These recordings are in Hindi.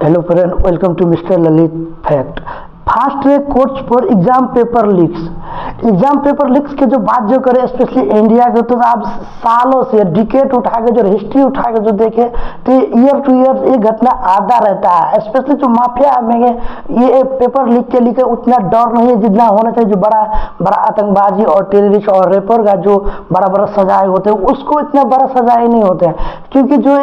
Hello friend, welcome to mister Lalit fact. Fast track course for exam paper leaks. Exam paper leaks के जो बात जो करें स्पेशली इंडिया के, तो आप सालों से डिकेट उठा के जो हिस्ट्री उठा के जो देखें तो ईयर टू ईयर ये घटना आता रहता है। स्पेशली जो माफिया में ये पेपर लीक के लिए उतना डर नहीं है जितना होना चाहिए। जो बड़ा बड़ा आतंकबाजी और टेररिस्ट और रेपर का जो बड़ा बड़ा सजाए होते हैं उसको इतना बड़ा सजाए नहीं होते हैं, क्योंकि जो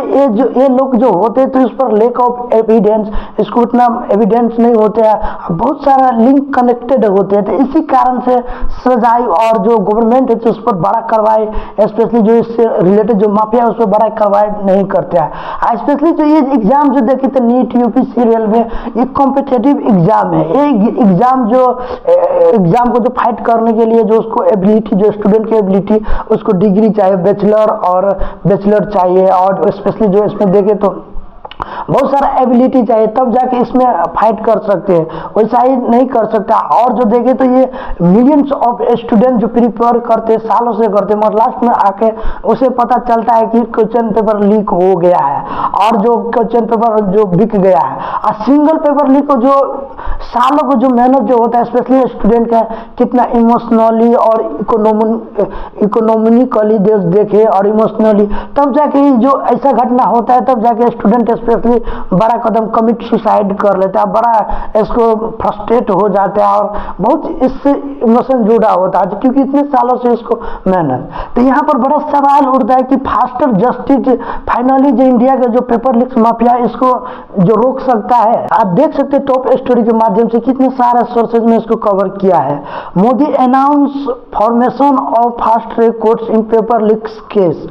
ये लोग जो होते हैं तो इस पर लेक ऑफ एविडेंस, इसको उतना एविडेंस नहीं होते हैं, बहुत सारा लिंक कनेक्टेड होते हैं। तो इसी कारण से सजाई और जो गवर्नमेंट है तो उस पर बड़ा कार्रवाई, स्पेशली जो इससे रिलेटेड जो माफिया है उस पर बड़ा कार्रवाई नहीं करते हैं। स्पेशली जो ये एग्जाम जो देखे तो नीट यूपी सीरियल में ये कॉम्पिटिटिव एग्जाम है। ये एग्जाम जो एग्जाम को जो फाइट करने के लिए जो उसको एबिलिटी, जो स्टूडेंट की एबिलिटी, उसको डिग्री चाहिए, बैचलर चाहिए, और स्पेशली जो इसमें देखे तो बहुत सारा एबिलिटी चाहिए, तब जाके इसमें फाइट कर सकते हैं, वैसा ही नहीं कर सकता। और जो देखे तो ये मिलियंस ऑफ स्टूडेंट जो प्रिपेयर करते सालों से करते, मगर लास्ट में आके उसे पता चलता है कि क्वेश्चन पेपर लीक हो गया है और जो क्वेश्चन पेपर जो बिक गया है। और सिंगल पेपर लीक को जो सालों को जो मेहनत जो होता है स्पेशली स्टूडेंट का, कितना इमोशनली और इकोनॉमिकली देखे और इमोशनली, तब जाके जो ऐसा घटना होता है तब जाके स्टूडेंट स्पेशली बड़ा कदम कमिट सुसाइड कर लेता है, बड़ा इसको फ्रस्ट्रेट हो जाता है और बहुत इससे इमोशन जुड़ा होता है क्योंकि इतने सालों से इसको मेहनत। तो यहाँ पर बड़ा सवाल उठता है कि फास्टर जस्टिस फाइनली जो इंडिया का जो पेपर लीक्स माफिया इसको जो रोक सकता है। आप देख सकते हैं टॉप स्टोरी के माध्यम से कितने सारे सोर्सेज में इसको कवर किया है। Modi announce formation of fast track courts in paper leaks case.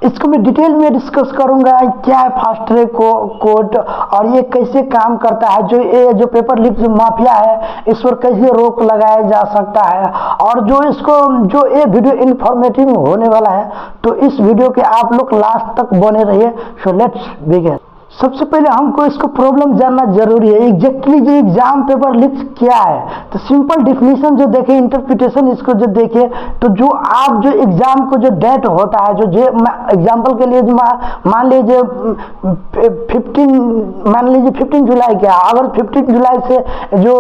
इसको मैं डिटेल में डिस्कस करूंगा क्या है फास्ट ट्रैक कोर्ट और ये कैसे काम करता है, जो पेपर लीक जो माफिया है इस पर कैसे रोक लगाया जा सकता है, और जो ये वीडियो इंफॉर्मेटिव होने वाला है। तो इस वीडियो के आप लोग लास्ट तक बने रहिए। So let's begin. सबसे पहले हमको इसको प्रॉब्लम जानना जरूरी है, एग्जैक्टली जो एग्जाम पेपर लीक्स क्या है। तो सिंपल डिफिनीशन जो देखे, इंटरप्रिटेशन इसको जो देखे, तो जो आप जो एग्जाम को जो डेट होता है, जो एग्जाम्पल के लिए मान लीजिए 15 जुलाई क्या, अगर 15 जुलाई से जो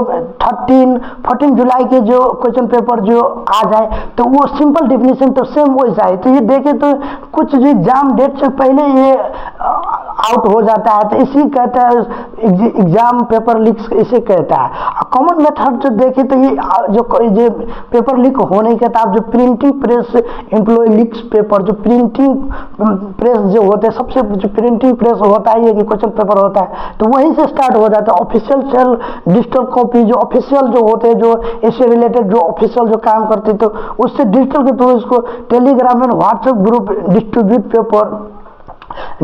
14 जुलाई के जो क्वेश्चन पेपर जो आ जाए तो वो सिंपल डिफिनीशन तो सेम वैसा है। तो ये देखे तो कुछ जो एग्जाम डेट से पहले ये आउट हो जाता है, तो इसी कहता है एग्जाम पेपर लीक्स, इसे कहता है। कॉमन मेथड जो देखे तो ये जो पेपर लीक होने के बाद जो printing press employ leaks paper, जो प्रिंटिंग प्रेस जो होते हैं, सबसे जो प्रिंटिंग प्रेस होता है ये क्वेश्चन पेपर होता है, तो वहीं से स्टार्ट हो जाता है। ऑफिशियल सेल डिजिटल कॉपी जो ऑफिशियल जो होते हैं, जो इससे रिलेटेड जो ऑफिशियल जो काम करते हैं, तो उससे डिजिटल के थ्रू इसको Telegram and WhatsApp group distribute paper,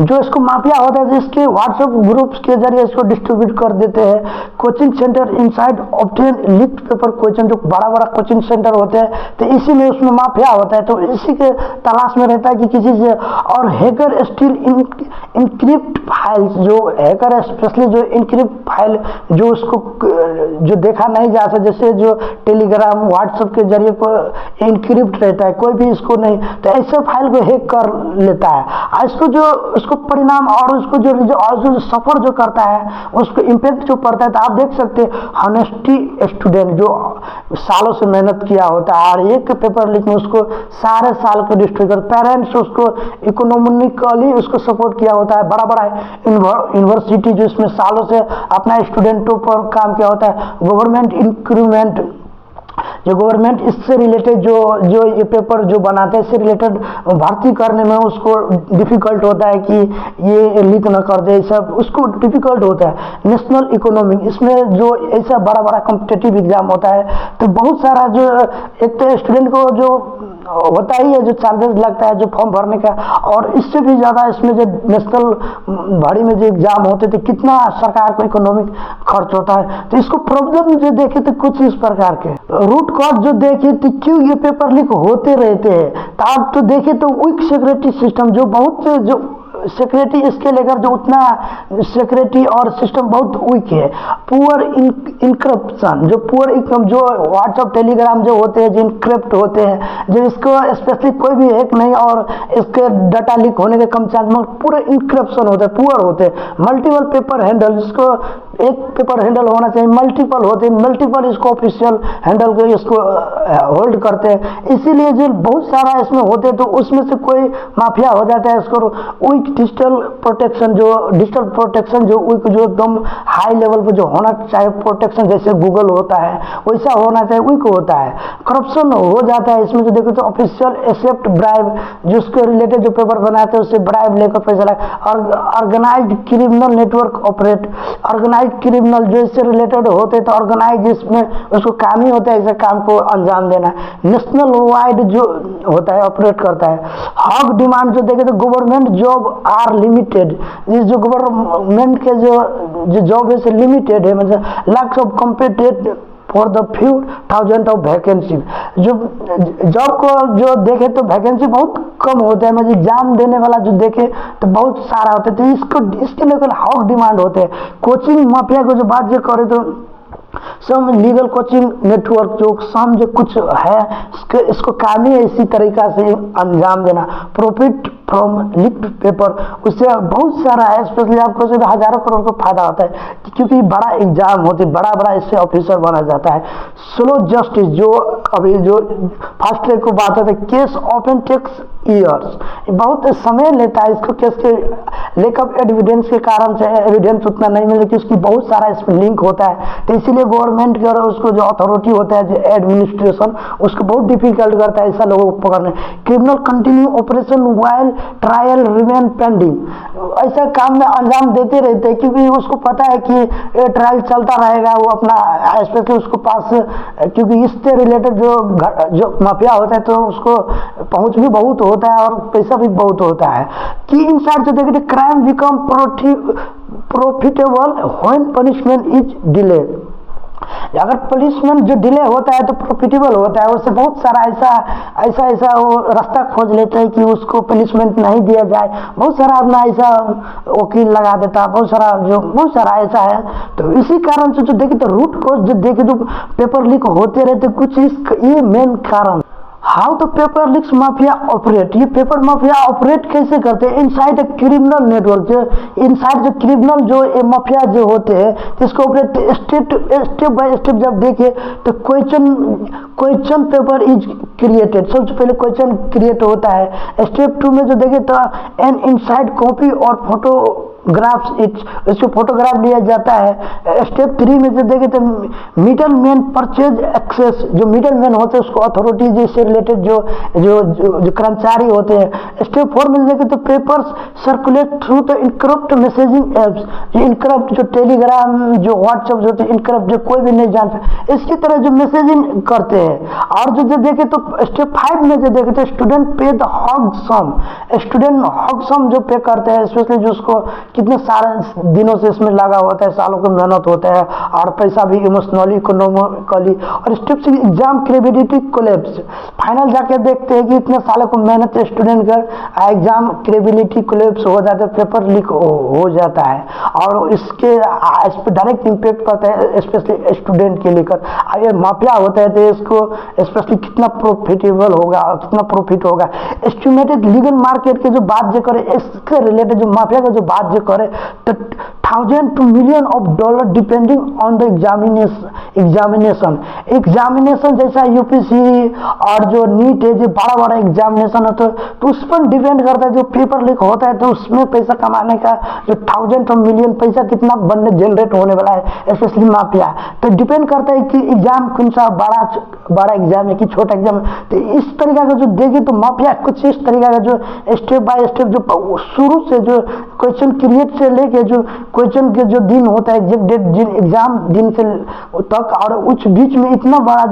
जो इसको माफिया होता है इसके व्हाट्सएप ग्रुप्स के जरिए इसको डिस्ट्रीब्यूट कर देते हैं। Coaching centre inside obtain leaked paper question, जो बड़ा बड़ा कोचिंग सेंटर होते हैं तो इसी में उसमें माफिया होता है, तो इसी के तलाश में रहता है कि किसी से। और हैकर स्टिल इनक्रिप्ट फाइल्स, जो हैकर स्पेशली जो इनक्रिप्ट फाइल जो उसको जो देखा नहीं जा सकता, जैसे जो टेलीग्राम व्हाट्सएप के जरिए को इनक्रिप्ट रहता है, कोई भी इसको नहीं, तो ऐसे फाइल को हैक कर लेता है। इसको जो उसको परिणाम और उसको जो सफर जो करता है उसको इम्पैक्ट जो पड़ता है, तो आप देख सकते हैं हॉनेस्टी स्टूडेंट जो सालों से मेहनत किया होता है और एक पेपर लीक में उसको सारे साल को डिस्ट्रॉय कर, पेरेंट्स उसको इकोनॉमिकली उसको सपोर्ट किया होता है, बड़ा बड़ा यूनिवर्सिटी जो इसमें सालों से अपना स्टूडेंटों पर काम किया होता है, गवर्नमेंट इंक्रीमेंट, जो गवर्नमेंट इससे रिलेटेड जो ये पेपर जो बनाते हैं इससे रिलेटेड भर्ती करने में उसको डिफिकल्ट होता है कि ये लीक न कर दे, सब उसको डिफिकल्ट होता है। नेशनल इकोनॉमिक, इसमें जो ऐसा बड़ा बड़ा कॉम्पिटिटिव एग्जाम होता है तो बहुत सारा जो एक तो स्टूडेंट को जो होता ही है जो चार्जेस लगता है जो फॉर्म भरने का, और इससे भी ज़्यादा इसमें जो नेशनल भरी में जो एग्जाम होते थे कितना सरकार को इकोनॉमिक खर्च होता है। तो इसको प्रॉब्लम जो देखे तो कुछ इस प्रकार के रूट कॉज जो देखे तो क्यों ये पेपर लीक होते रहते हैं, तो आप तो देखे तो वीक सिक्योरिटी सिस्टम, जो बहुत से जो सिक्योरिटी इसके लेकर जो उतना सिक्योरिटी और सिस्टम बहुत वीक है। पुअर इंक्रिप्शन, जो पुअर जो व्हाट्सअप टेलीग्राम जो होते हैं, जो इनक्रिप्ट होते हैं, जो इसको स्पेशली कोई भी हैक नहीं और इसके डाटा लीक होने के कम चांस, मगर पूरे इंक्रिप्शन होते हैं, पुअर होते हैं। मल्टीपल पेपर हैंडल, जिसको एक पेपर हैंडल होना चाहिए, मल्टीपल होते हैं, मल्टीपल इसको ऑफिशियल हैंडल के इसको होल्ड करते हैं। इसीलिए जो बहुत सारा इसमें होते हैं तो उसमें से कोई माफिया हो जाता है। इसको वीक डिजिटल प्रोटेक्शन, जो डिजिटल प्रोटेक्शन जो वीक, जो एकदम हाई लेवल पे जो होना चाहिए प्रोटेक्शन, जैसे गूगल होता है वैसा होना चाहिए, वीक होता है। करप्शन हो जाता है इसमें। जो देखो तो ऑफिशियल एक्सेप्ट ब्राइब, जिसके रिलेटेड जो पेपर बनाते हैं उससे ब्राइब लेकर पैसा लगा। और organised criminal network operate, organised criminal जो इससे रिलेटेड होते हैं तो ऑर्गेनाइज, इसमें उसको काम ही होता है ऐसे काम को अंजाम देना। नेशनल वाइड जो होता है ऑपरेट करता है। हक डिमांड जो देखे तो गवर्नमेंट जॉब आर लिमिटेड, इस जो गवर्नमेंट के जो जॉब है से लिमिटेड है, मतलब lakhs of compete for the few thousand of vacancy. जो जॉब को जो देखे तो वैकेंसी बहुत कम होते हैं, मतलब एग्जाम देने वाला जो देखे तो बहुत सारा होता है, तो इसके लेकर हक डिमांड होते हैं। कोचिंग माफिया को जो बात जो करे तो सम लीगल कोचिंग नेटवर्क, जो सम जो कुछ है इसको काम ही है इसी तरीका से अंजाम देना। प्रॉफिट फ्रॉम लीक्ड पेपर, उससे बहुत सारा है, स्पेशली आपको से हजारों करोड़ का फायदा होता है, क्योंकि बड़ा एग्जाम होते हैं, बड़ा बड़ा इससे ऑफिसर बना जाता है। स्लो जस्टिस, जो अभी जो फास्ट ट्रैक को बात होता है, केस ऑफन टेक्स ईयर्स, बहुत समय लेता है इसको, केस के लेकअप एविडेंस के कारण से एविडेंस उतना नहीं मिलता कि उसकी बहुत सारा इसमें लिंक होता है। तो इसीलिए गवर्नमेंट के और उसको जो अथॉरिटी होता है, जो एडमिनिस्ट्रेशन, उसको बहुत डिफिकल्ट करता है ऐसा लोगों को पकड़ने। Criminal continue operation while trial remain pending, ऐसा काम में अंजाम देते रहते हैं, क्योंकि उसको पता है कि ये ट्रायल चलता रहेगा, वो अपना स्पेशली उसको पास, क्योंकि इससे रिलेटेड जो माफिया होता है तो उसको पहुंच भी बहुत होता है और पैसा भी बहुत होता है। कि इनसाइड जो देखिए crime become profitable when punishment is delayed, अगर पनिशमेंट जो डिले होता है तो प्रॉफिटेबल होता है। उससे बहुत सारा ऐसा वो रास्ता खोज लेते हैं कि उसको पनिशमेंट नहीं दिया जाए, बहुत सारा अपना ऐसा वकील लगा देता है, बहुत सारा ऐसा है। तो इसी कारण से जो देखे तो रूट कोज जो देखे तो पेपर लीक होते रहते, कुछ ये मेन कारण। हाउ तो पेपर लीक्स माफिया ऑपरेट, ये पेपर माफिया ऑपरेट कैसे करते हैं? इनसाइड क्रिमिनल नेटवर्क, जो इनसाइड जो क्रिमिनल जो माफिया जो होते हैं, इसको ऑपरेट स्टेप बाय स्टेप जब देखे तो क्वेश्चन पेपर इज क्रिएटेड, सबसे पहले क्वेश्चन क्रिएट होता है। स्टेप 2 में जो देखे तो एन इनसाइड कॉपी और फोटोग्राफ्स, इसको फोटोग्राफ लिया जाता है। स्टेप 3 में जो देखे तो मिडल मैन परचेज एक्सेस, जो मिडल मैन होते हैं उसको अथॉरिटी जिससे रिलेटेड जो कर्मचारी होते हैं। स्टेप 4 में देखे तो papers circulate through the encrypt messaging apps, जो इनक्रप्ट जो टेलीग्राम जो व्हाट्सएप जो होते हैं इनक्रप्ट, जो कोई भी नहीं जान सकता, इसकी तरह जो मैसेजिंग करते हैं। और जो देखे तो स्टेप 5 में जो देखे तो स्टूडेंट पे द हग सम, स्टूडेंट हग सम जो पे करते हैं, स्पेशली जो उसको कितने सारे दिनों से इसमें लगा होता है, सालों की मेहनत होता है और पैसा भी इमोशनली इकोनॉमिकली। और step 6 exam credibility collapse, final जाके देखते हैं कि इतने सालों को मेहनत स्टूडेंट कर एग्जाम क्रेडिबिलिटी कोलैप्स हो जाता है, पेपर लीक हो जाता है और इस पर डायरेक्ट इम्पेक्ट पड़ता है स्पेशली स्टूडेंट के लेकर। अगर माफिया होता है तो इसको स्पेशली कितना प्रॉफिटेबल होगा, कितना प्रॉफिट होगा। एस्टिमेटेड लीगल मार्केट के जो बात जो करे, इसके रिलेटेड जो माफिया का जो बात जो करे तो $1,000 to $1 million depending on the examination जैसा यूपीसी और जो नीट है, जो बड़ा एग्जामिनेशन होता है तो उस पर डिपेंड करता है। जो पेपर लीक होता है तो उसमें पैसा कमाने का जो 1,000 to $1 million पैसा कितना बनने जनरेट होने वाला है, स्पेशली माफिया। तो डिपेंड करता है कि एग्जाम कौन सा बड़ा एग्जाम है कि छोटा एग्जाम है। तो इस तरीका का जो देखे तो माफिया कुछ इस तरीका का जो स्टेप बाय स्टेप जो शुरू से जो क्वेश्चन क्रिएट से लेके जो क्वेश्चन के जो दिन होता है एग्जैक्ट डेट एग्जाम दिन से तक, और उस बीच में इतना बड़ा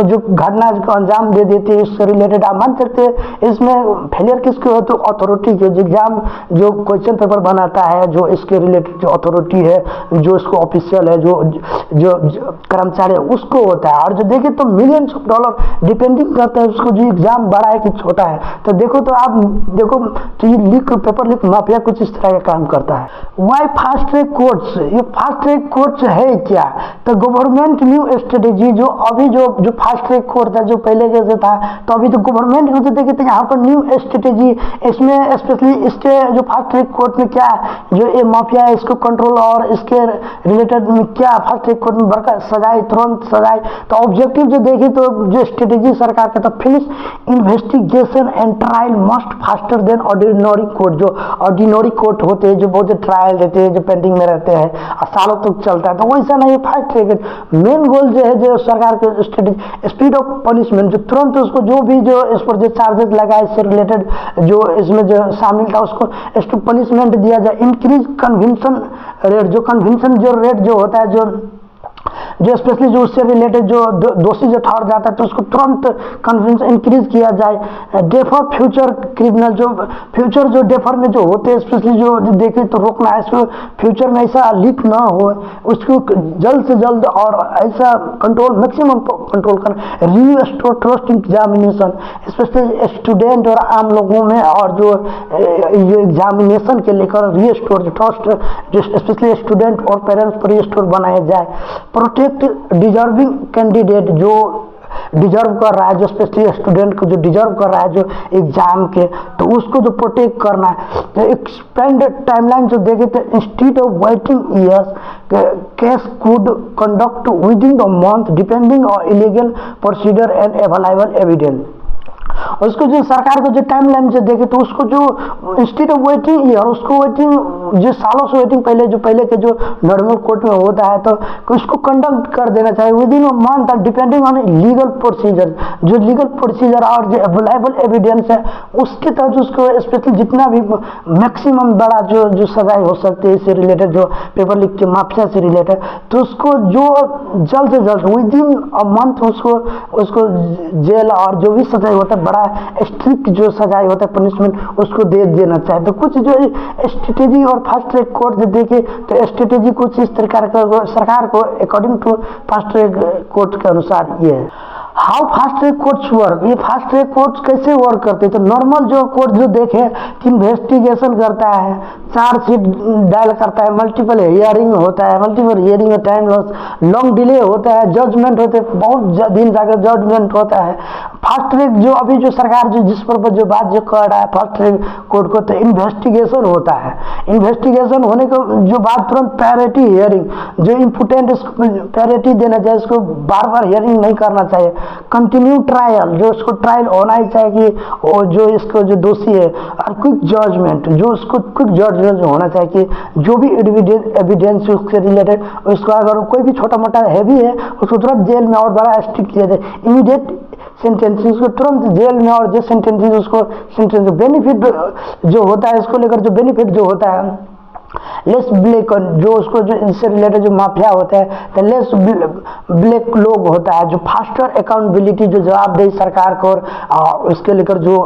जो घटना को अंजाम दे देते हैं, इससे रिलेटेड आप मान सकते हैं। इसमें फेलियर किसके हो तो अथॉरिटी के, जो एग्जाम जो क्वेश्चन पेपर बनाता है, जो इसके रिलेटेड जो अथॉरिटी है, जो इसको ऑफिशियल है, जो कर्मचारी है, उसको होता है। और जो देखे तो $millions डिपेंडिंग चेकिंग करते हैं उसको जो एग्जाम बड़ा है कि छोटा है। तो देखो तो आप देखो तो ये लीक पेपर लीक माफिया कुछ इस तरह का काम करता है। वाई फास्ट ट्रैक कोर्ट्स, ये फास्ट ट्रैक कोर्ट्स है क्या? तो गवर्नमेंट न्यू स्ट्रेटेजी जो अभी जो फास्ट ट्रैक कोर्ट था जो पहले कैसे था, तो अभी तो गवर्नमेंट को देखे तो यहाँ पर न्यू स्ट्रेटेजी इसमें स्पेशली इसके जो फास्ट ट्रैक कोर्ट में क्या जो ये माफिया है इसको कंट्रोल और इसके रिलेटेड में क्या फास्ट ट्रैक कोर्ट में बड़का सजाए तुरंत सजाए। तो ऑब्जेक्टिव जो देखे तो जो स्ट्रेटेजी सरकार का, तो finish investigation and trial must faster than ordinary court. जो ऑर्डिनरी कोर्ट होते हैं जो बहुत ट्रायल रहते हैं जो पेंडिंग में रहते हैं और सालों तक चलता है, तो वैसा नहीं फास्ट ट्रैक। मेन गोल जो है जो सरकार के स्ट्रेटेजी स्पीड ऑफ पनिशमेंट, जो तुरंत उसको जो भी जो इस पर जो चार्जेस लगा इससे रिलेटेड जो इसमें जो शामिल था उसको पनिशमेंट दिया जाए। इंक्रीज कन्विंसन रेट, जो कन्विंसन जो रेट जो होता है जो स्पेशली जो उससे रिलेटेड जो दोषी जो ठहर जाता है तो उसको तुरंत कन्विंस इंक्रीज किया जाए। डेफर फ्यूचर क्रिमिनल, जो फ्यूचर जो डेफर में जो होते हैं स्पेशली जो देखे तो रोकना है इसको, फ्यूचर में ऐसा लीक ना हो उसको जल्द से जल्द और ऐसा कंट्रोल मैक्सिमम कंट्रोल करना। Restore trust examination, specially student और आम लोगों में और जो एग्जामिनेशन के लेकर रीस्टोर ट्रस्ट जो स्पेशली स्टूडेंट और पेरेंट्स पर रीस्टोर बनाया जाए। प्रोटेक्ट डिजर्विंग कैंडिडेट, जो डिजर्व कर रहा है जो स्पेशली स्टूडेंट को जो डिजर्व कर रहा है जो एग्जाम के, तो उसको जो प्रोटेक्ट करना है। तो एक्सपेंड टाइमलाइन जो देखे तो institute of waiting years case could conduct with in the month depending on illegal procedure and available evidence. उसको जो सरकार को जो टाइम लाइन जो देखे तो उसको जो इंस्टीट्यूट ऑफ वेटिंग ईयर उसको वेटिंग जो सालों से वेटिंग पहले के जो नॉर्मल कोर्ट में होता है तो उसको कंडक्ट कर देना चाहिए with in a month depending on legal procedure. जो लीगल प्रोसीजर और जो अवेलेबल एविडेंस है उसके तहत उसको स्पेशली जितना भी मैक्सिमम बड़ा जो सजाए हो सकती है इससे रिलेटेड जो पेपर लीक के माफिया से रिलेटेड, तो उसको जो जल्द से जल्द विद इन अ मंथ उसको जेल और जो भी सजाए होता है बड़ा स्ट्रिक्ट जो सजाए होता है पनिशमेंट उसको दे देना चाहिए। तो कुछ जो स्ट्रेटेजी और फास्ट ट्रैक कोर्ट जो देखे तो स्ट्रेटेजी कुछ इस प्रकार का सरकार को according to fast track court के अनुसार ये है। How fast track courts work, ये फास्ट ट्रैक कोर्ट्स कैसे वर्क करते हैं? तो नॉर्मल जो कोर्ट जो देखे इन्वेस्टिगेशन करता है, चार्जशीट डायल करता है, मल्टीपल हियरिंग होता है, मल्टीपल हियरिंग में टाइम लॉस, लॉन्ग डिले होता है, जजमेंट होते हैं, बहुत दिन जाकर जजमेंट होता है। फास्ट ट्रैक जो अभी जो सरकार जो जिस पर जो बात जो कर रहा है फास्ट ट्रैक कोर्ट को, तो इन्वेस्टिगेशन होता है। इन्वेस्टिगेशन होने को जो बात तुरंत प्रायोरिटी हियरिंग जो इम्पोर्टेंट इसको प्रायोरिटी देना चाहिए, इसको बार बार हियरिंग नहीं करना चाहिए। कंटिन्यू ट्रायल, जो उसको ट्रायल होना ही चाहिए और जो इसको जो दोषी है, और क्विक जजमेंट, जो उसको क्विक जजमेंट होना चाहिए कि जो भी एविडेंस उससे रिलेटेड उसको अगर कोई भी छोटा मोटा हैवी है उसको तुरंत जेल में और बड़ा स्ट्रिक्ट किया जाए। इमीडिएट सेंटेंस, उसको तुरंत जेल में और जो सेंटेंस उसको सेंटेंस बेनिफिट जो होता है इसको लेकर जो बेनिफिट जो होता है लेस ब्लैक, जो उसको जो इससे रिलेटेड जो माफिया होता है तो लेस ब्लैक लोग होता है, जो फास्टर अकाउंटेबिलिटी जो जवाबदेही सरकार को उसके लेकर जो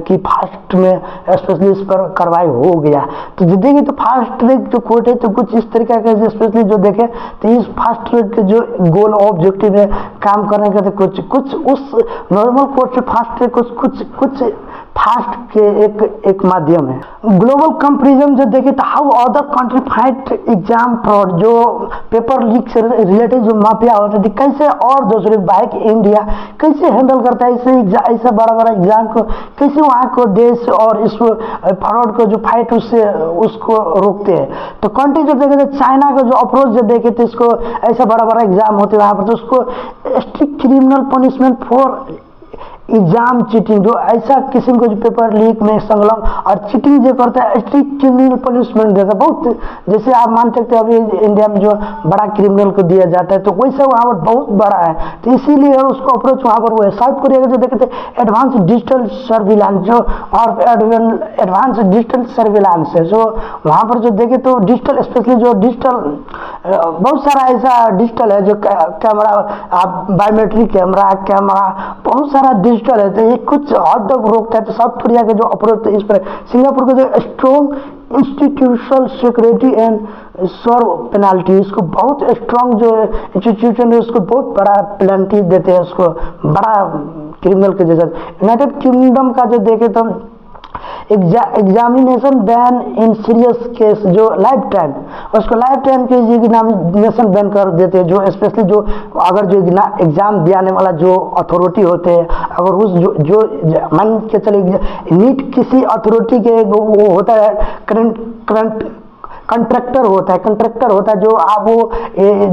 कि फास्ट में स्पेशली इस पर कार्रवाई हो गया। तो जो देखें तो फास्ट ट्रैक जो कोर्ट है तो कुछ इस तरीके का स्पेशली जो देखें तो इस फास्ट ट्रैक के जो गोल ऑब्जेक्टिव है काम करने का, तो कुछ उस नॉर्मल कोर्ट से फास्ट ट्रैक कुछ फास्ट के एक माध्यम है। ग्लोबल कंपैरिजन जो देखे तो how other country fight exam fraud, जो पेपर लीक से रिलेटेड जो माफिया होता है कैसे और दूसरे बाइक इंडिया कैसे हैंडल करता है ऐसा बड़ा एग्जाम को, कैसे वहाँ को देश और इस फ्रॉड को जो फाइट उसको रोकते हैं। तो कंट्री जो देखे तो चाइना का जो अप्रोच जो देखे तो इसको ऐसा बड़ा एग्जाम होते हैं वहाँ पर तो उसको strict criminal punishment for exam cheating, जो ऐसा किस्म को जो पेपर लीक में संलग्न और चीटिंग जो करता है स्ट्रिक्ट क्रिमिनल पनिशमेंट देता है। बहुत जैसे आप मान सकते हैं अभी इंडिया में जो बड़ा क्रिमिनल को दिया जाता है तो वैसे वहाँ पर बहुत बड़ा है, तो इसीलिए उसको अप्रोच वहाँ पर वो है। साउथ कोरिया का जो देखते हैं एडवांस डिजिटल सर्विलांस जो और एडवांस डिजिटल सर्विलांस है, जो वहाँ पर जो देखे तो डिजिटल स्पेशली जो डिजिटल बहुत सारा ऐसा डिजिटल है जो कैमरा आप बायोमेट्रिक कैमरा बहुत सारा डिजिटल है, तो ये कुछ हद तक रोकता है। तो साउथ कोरिया का जो अप्रोच इस पर, सिंगापुर का जो strong institutional security and serve penalty, इसको बहुत स्ट्रॉन्ग जो इंस्टीट्यूशन है उसको बहुत बड़ा पेनल्टी देते हैं, उसको बड़ा क्रिमिनल के जैसा। यूनाइटेड किंगडम का जो देखे तो examination ban in serious case जो लाइफ टाइम, उसको लाइफ टाइम के एग्जामिनेशन बैन कर देते हैं। जो स्पेशली जो अगर जो एग्जाम दिलाने वाला जो अथॉरिटी होते हैं, अगर उस जो मान के चले नीट किसी अथॉरिटी के वो होता है करंट कंट्रैक्टर होता है जो आप वो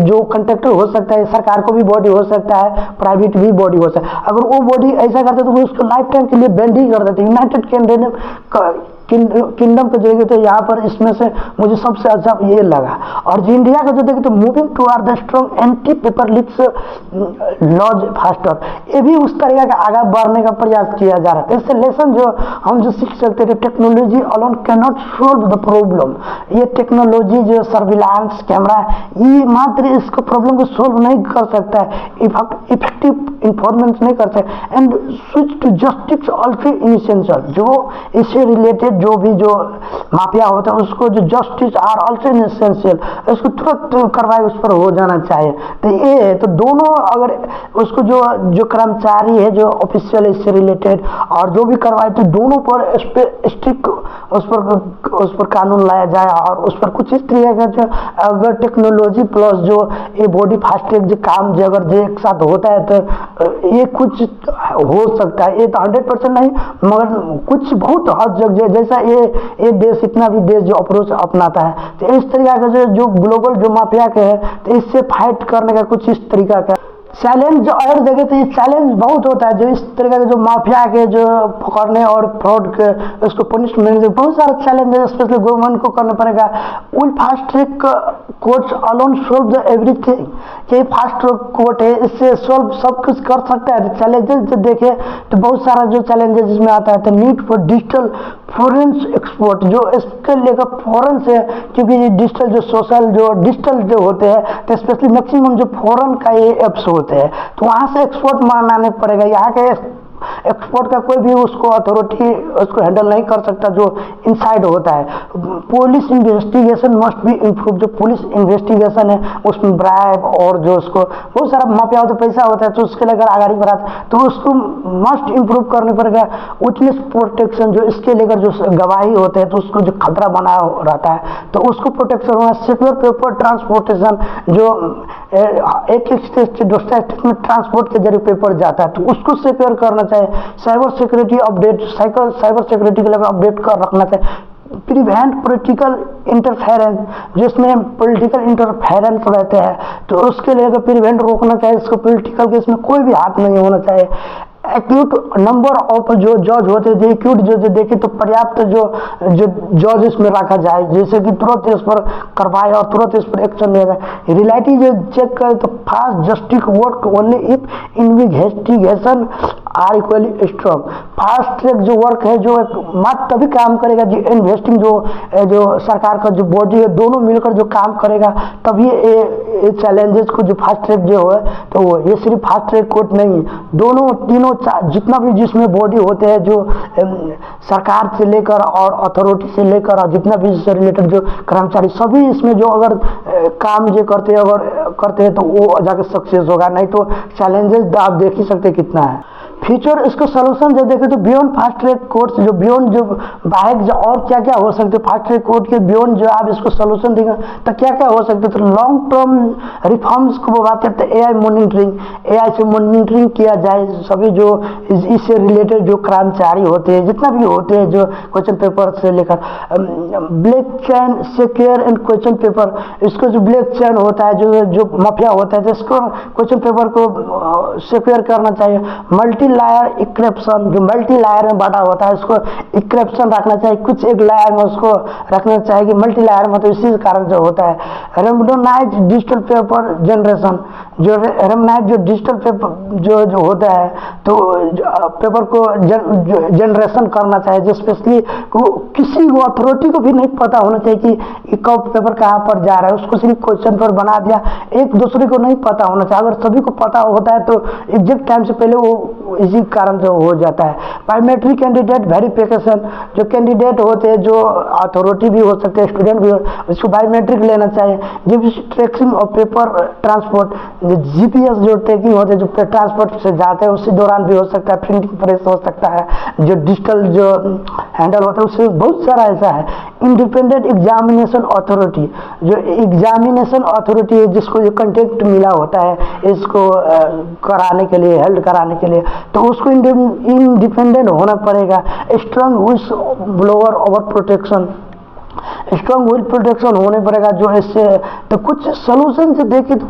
जो कंट्रैक्टर हो सकता है, सरकार को भी बॉडी हो सकता है, प्राइवेट भी बॉडी हो सकता है। अगर वो बॉडी ऐसा करते तो वो उसको लाइफ टाइम के लिए बैंड ही कर देते। यूनाइटेड किंगडम के देखे तो यहाँ पर इसमें से मुझे सबसे अच्छा ये लगा। और जो इंडिया का जो देखे तो moving toward the strong anti paper leaks laws faster, ये भी उस तरीके का आगे बढ़ने का प्रयास किया जा रहा है। इससे लेसन जो हम जो सीख सकते थे, technology alone can not solve the problem. ये टेक्नोलॉजी जो सर्विलांस कैमरा ये मात्र इसको प्रॉब्लम को सोल्व नहीं कर सकता है, इफेक्टिव इन्फॉर्मेंस नहीं कर सकता। And switch to justice also essential, जो इससे रिलेटेड जो भी जो माफिया होता है उसको जो जस्टिस आर ऑल्सो इसेंशियल, उसको तुरंत कार्रवाई उस पर हो जाना चाहिए। तो ये तो दोनों अगर उसको जो कर्मचारी है जो ऑफिशियल इससे रिलेटेड और जो भी कार्रवाई तो दोनों पर स्ट्रिक्ट उस पर कानून लाया जाए। और उस पर कुछ इस तरीके का जो अगर टेक्नोलॉजी प्लस जो ये बॉडी फास्टैग जो काम जो अगर जो एक साथ होता है तो ये कुछ हो सकता है। ये तो 100% नहीं मगर कुछ बहुत हद जगह जैसा ये देश इतना भी देश जो अप्रोच अपनाता है तो इस तरीके का जो ग्लोबल जो माफिया के है तो इससे फाइट करने का कुछ इस तरीका का चैलेंज जो और जगह तो ये चैलेंज बहुत होता है। जो इस तरीके के जो माफिया के जो पकड़ने और फ्रॉड के उसको पनिशमेंट बहुत सारा चैलेंज है, स्पेशली गवर्नमेंट को करना पड़ेगा। Will fast track courts alone solve the everything, ये फास्ट ट्रैक कोर्ट है इससे सोल्व सब कुछ कर सकता है। चैलेंजेस जो देखे तो बहुत सारा जो चैलेंजेस इसमें आता है। तो नीड फॉर डिजिटल फॉरेंस एक्सपोर्ट, जो इसके लेकर फॉरेन से, क्योंकि डिजिटल जो सोशल जो डिजिटल जो होते हैं तो स्पेशली मैक्सिमम जो फॉरेन का ये एप्स होते हैं तो वहाँ से एक्सपोर्ट मांगना पड़ेगा। यहाँ के एक्सपोर्ट का कोई भी उसको अथॉरिटी उसको हैंडल नहीं कर सकता जो इनसाइड होता है। Police investigation must be improve, जो पुलिस इन्वेस्टिगेशन है उसमें ब्राइब और जो उसको बहुत सारा माफिया होता है पैसा होता है तो उसके लिए अगर आगाड़ी बढ़ा तो उसको मस्ट इम्प्रूव करने पड़ेगा। विटनेस प्रोटेक्शन, जो इसके लेकर जो गवाही होते हैं तो उसको जो खतरा बना रहता है तो उसको प्रोटेक्शन होना। सिक्योर पेपर ट्रांसपोर्टेशन, जो एक स्टेट से दूसरे स्टेट में ट्रांसपोर्ट के जरिए पेपर जाता है तो उसको सिक्योर करना चाहिए। Cyber security update, cyber security के लिए अपडेट कर रखना चाहिए। प्रिवेंट पॉलिटिकल इंटरफेरेंस, जिसमें पॉलिटिकल इंटरफेरेंस रहते हैं तो उसके लिए प्रिवेंट रोकना चाहिए। इसको पॉलिटिकल के इसमें कोई भी हाथ नहीं होना चाहिए। एक्यूट नंबर ऑफ जो जज होते हैं, एक्यूट जो देखे तो पर्याप्त जो जज इसमें रखा जाए जैसे कि तुरंत इस पर कार्रवाई और तुरंत इस पर एक्शन लिया जाए। रियलिटी जो चेक करे तो fast justice work only if investigation are equally strong. Fast track जो वर्क है जो मात्र तभी काम करेगा जो इन्वेस्टिंग जो सरकार का जो बॉडी है दोनों मिलकर जो काम करेगा तभी ये चैलेंजेस को जो फास्ट ट्रैक जो है तो ये सिर्फ फास्ट ट्रैक कोर्ट नहीं, दोनों तीनों जितना भी जिसमें बॉडी होते हैं जो सरकार से लेकर और अथॉरिटी से लेकर और जितना भी इससे रिलेटेड जो कर्मचारी सभी इसमें जो अगर काम जो करते हैं तो वो जाकर सक्सेस होगा। नहीं तो चैलेंजेस आप देख ही सकते कितना है। फ्यूचर इसको सोल्यूशन जो देखे तो बियॉन्ड फास्ट ट्रैक कोर्ट्स, जो बियॉन्ड जो बाइक जो और क्या क्या हो सकते फास्ट ट्रैक कोर्ट के बियॉन्ड जो आप इसको सोल्यूशन देंगे तो क्या क्या हो सकते। तो लॉन्ग टर्म रिफॉर्म्स को बात करते हैं एआई मॉनिटरिंग, एआई से मॉनिटरिंग किया जाए सभी जो इससे रिलेटेड जो कर्मचारी होते हैं जितना भी होते हैं जो क्वेश्चन पेपर से लेकर black chain secure and question paper, इसको जो ब्लैक चेन होता है जो माफिया होता है तो इसको क्वेश्चन पेपर को सिक्योर करना चाहिए। मल्टी लायर इक्रिप्शन, जो मल्टी लायर में बांटा होता है उसको इक्रिप्शन रखना चाहिए, कुछ एक लायर में उसको रखना चाहिए कि मल्टी लायर में, तो इसी कारण जो होता है। रेमोनाइज डिजिटल पेपर जनरेशन, जो रेमोनाइज जो डिजिटल पेपर जो होता है तो पेपर को जनरेशन करना चाहिए जो स्पेशली किसी को अथॉरिटी को भी नहीं पता होना चाहिए कि कब पेपर कहाँ पर जा रहा है, उसको सिर्फ क्वेश्चन पर बना दिया, एक दूसरे को नहीं पता होना चाहिए। अगर सभी को पता होता है तो एग्जैक्ट टाइम से पहले वो इसी कारण से हो जाता है। बायोमेट्रिक कैंडिडेट वेरिफिकेशन, जो कैंडिडेट होते हैं, जो अथॉरिटी भी हो सकते हैं, स्टूडेंट भी हो, उसको बायोमेट्रिक लेना चाहिए। जीपीएस ट्रैकिंग और पेपर ट्रांसपोर्ट, जीपीएस जो ट्रैकिंग होते हैं, जो ट्रांसपोर्ट से जाते हैं उसी दौरान भी हो सकता है, प्रिंटिंग प्रेस हो सकता है, जो डिजिटल जो हैंडल होता है उससे बहुत सारा ऐसा है। इंडिपेंडेंट एग्जामिनेशन अथॉरिटी, जो एग्जामिनेशन अथॉरिटी है जिसको ये कंटेक्ट मिला होता है इसको कराने के लिए, हेल्ड कराने के लिए, तो उसको इंडिपेंडेंट होना पड़ेगा। Strong wish blower over protection, strong will protection होने पड़ेगा। जो इससे तो कुछ सोल्यूशन से देखे तो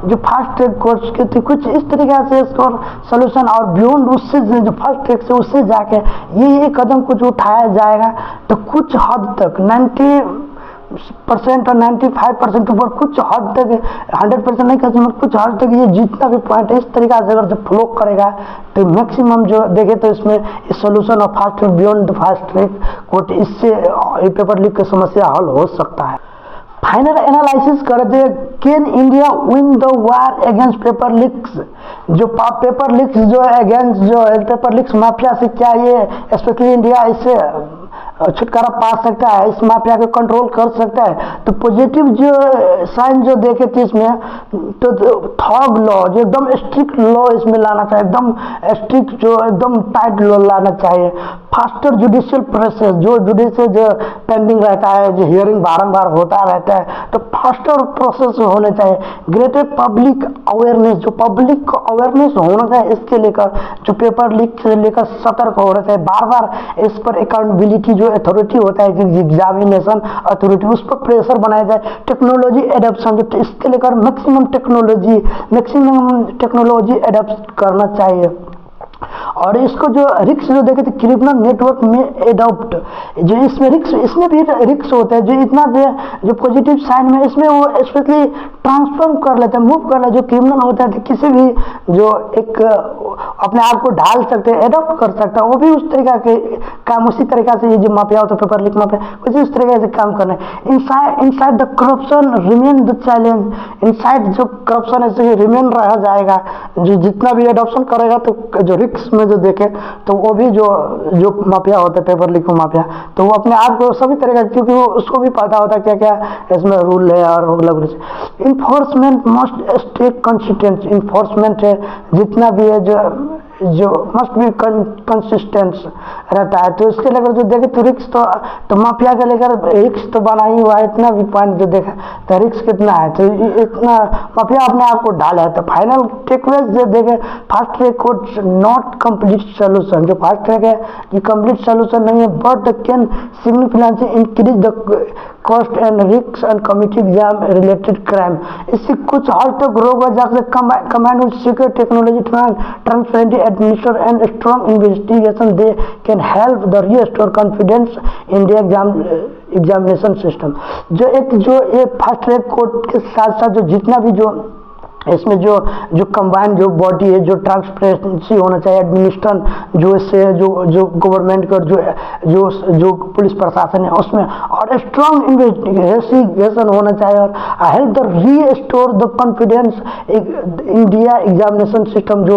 जो फास्ट ट्रैक कोर्स के थे कुछ इस तरीके से इसको सोल्यूशन, और बियॉन्ड उससे जो फास्ट ट्रैक से उससे जाके ये कदम कुछ उठाया जाएगा तो कुछ हद तक 90% और 95% ऊपर कुछ हद तक, 100% नहीं कर सकते, कुछ हद तक ये जितना भी पॉइंट है इस तरीका से अगर फ्लो करेगा तो मैक्सिमम जो देखे तो इसमें solution of fast track beyond fast track court, इससे पेपर लीक की समस्या हल हो सकता है। फाइनल एनालिसिस करते हैं, can India win the war against paper leaks, जो पेपर लीक्स जो अगेंस्ट जो पेपर लीक्स माफिया से क्या ये स्पेशली इंडिया इससे छुटकारा पा सकता है, इस माफिया को कंट्रोल कर सकता है। तो पॉजिटिव जो साइन जो देखे थे इसमें तो थग लॉ, जो एकदम स्ट्रिक्ट लॉ इसमें लाना चाहिए, एकदम स्ट्रिक्ट जो एकदम टाइट लॉ लाना चाहिए। फास्टर जुडिशियल प्रोसेस, जो जुडिशियल जो पेंडिंग रहता है, जो हियरिंग बारंबार होता रहता है, तो फास्टर प्रोसेस होने चाहिए। ग्रेटर पब्लिक अवेयरनेस, जो पब्लिक अवेयरनेस होना चाहिए इसके लेकर, जो पेपर लीक से लेकर सतर्क होना चाहिए, बार बार इस पर अकाउंटेबिलिटी जो अथॉरिटी होता है एग्जामिनेशन अथॉरिटी उस पर प्रेशर बनाया जाए। टेक्नोलॉजी एडॉप्शन, जो इसके लेकर मैक्सिमम टेक्नोलॉजी एडॉप्ट करना चाहिए। और इसको जो रिक्स जो देखे थे क्रिमिनल नेटवर्क में एडॉप्ट, जो इसमें रिक्स, इसमें भी रिक्स होता है, जो इतना जो पॉजिटिव साइन में इसमें वो स्पेशली ट्रांसफॉर्म कर लेता है, मूव कर लेता है। जो क्रिमिनल होता है किसी भी जो एक अपने आप को ढाल सकते हैं, एडॉप्ट कर सकता है, वो भी उस तरीका के काम उसी तरीका से ये जो माफिया होता है पेपर लीक माफिया कुछ इस तरीके से काम करना है। Inside the corruption remain the challenge, inside जो करप्शन ऐसे रिमेन रह जाएगा, जो जितना भी एडॉप्शन करेगा तो जो रिक्स में जो देखे तो वो भी जो माफिया होता है पेपर लीक माफिया, तो वो अपने आप को सभी तरह का, क्योंकि वो उसको भी पता होता है क्या क्या इसमें रूल है और enforcement must stay consistent, enforcement है जितना भी है जो मस्ट भी कंसिस्टेंट रहता है। तो इसके लेकर जो देखे तो रिक्स तो माफिया के लेकर रिक्स तो बना ही हुआ है, इतना भी पॉइंट जो देखा तो रिक्स कितना है, तो इतना माफिया अपने आप को डाला है। तो फाइनल टेकअवेज जो देखे, fast track court not complete solution, जो फास्ट ट्रैक है ये कंप्लीट सोल्यूशन नहीं है, but can significantly increase the cost and risk and committee exam related crime, इससे कुछ हद तक रोक जा सकता। Command with secure technology transparent administer and strong investigation they can help the restore confidence in the examination system. जो ये फास्ट ट्रैक कोर्ट के साथ साथ जो जितना भी जो इसमें जो कंबाइंड जो बॉडी है, ट्रांसपेरेंसी होना चाहिए, एडमिनिस्ट्रेशन जो इससे जो गवर्नमेंट का जो पुलिस प्रशासन है उसमें, और स्ट्रॉन्ग इन्वेस्टिगेशन होना चाहिए, और help the restore the confidence India examination system, जो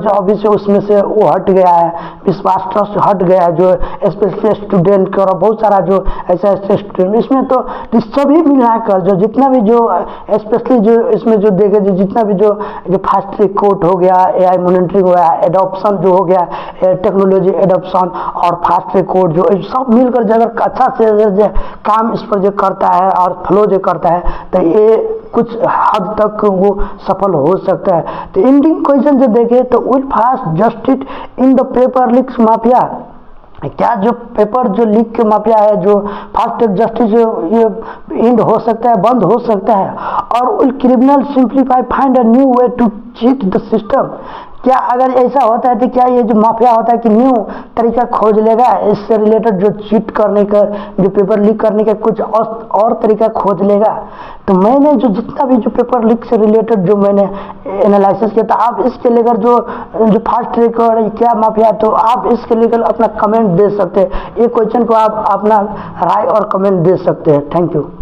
ऑफिस है उसमें से वो हट गया है, विश्वास ट्रस्ट हट गया है, जो स्पेशली स्टूडेंट का और बहुत सारा जो ऐसा स्टूडेंट, इसमें तो सभी मिलाकर जो जितना भी जो स्पेशली जो इसमें जो देखे जितना भी जो फास्ट ट्रैक कोर्ट हो गया, AI मॉनिटरिंग हो गया, एडॉप्शन जो हो गया, टेक्नोलॉजी एडॉप्शन और फास्ट ट्रैक कोर्ट जो सब मिलकर जो अगर अच्छा से काम इस पर जो करता है और फ्लो जो करता है तो ये कुछ हद तक वो सफल हो सकता है। तो एंडिंग क्वेश्चन जो देखे तो will fast justice in the paper leaks mafia, क्या जो पेपर जो लीक के माफिया है, जो फास्ट ट्रैक जस्टिस ये एंड हो सकता है, बंद हो सकता है, और will criminal simplify find a new way to cheat the system, क्या अगर ऐसा होता है तो क्या ये जो माफिया होता है कि न्यू तरीका खोज लेगा इससे रिलेटेड, जो चीट करने का, जो पेपर लीक करने का कुछ और तरीका खोज लेगा। तो मैंने जो जितना भी जो पेपर लीक से रिलेटेड जो मैंने एनालिसिस किया, तो आप इसके लेकर जो फास्ट ट्रैक और क्या माफिया, तो आप इसके लेकर अपना कमेंट दे सकते हैं, ये क्वेश्चन को आप अपना राय और कमेंट दे सकते हैं। Thank you.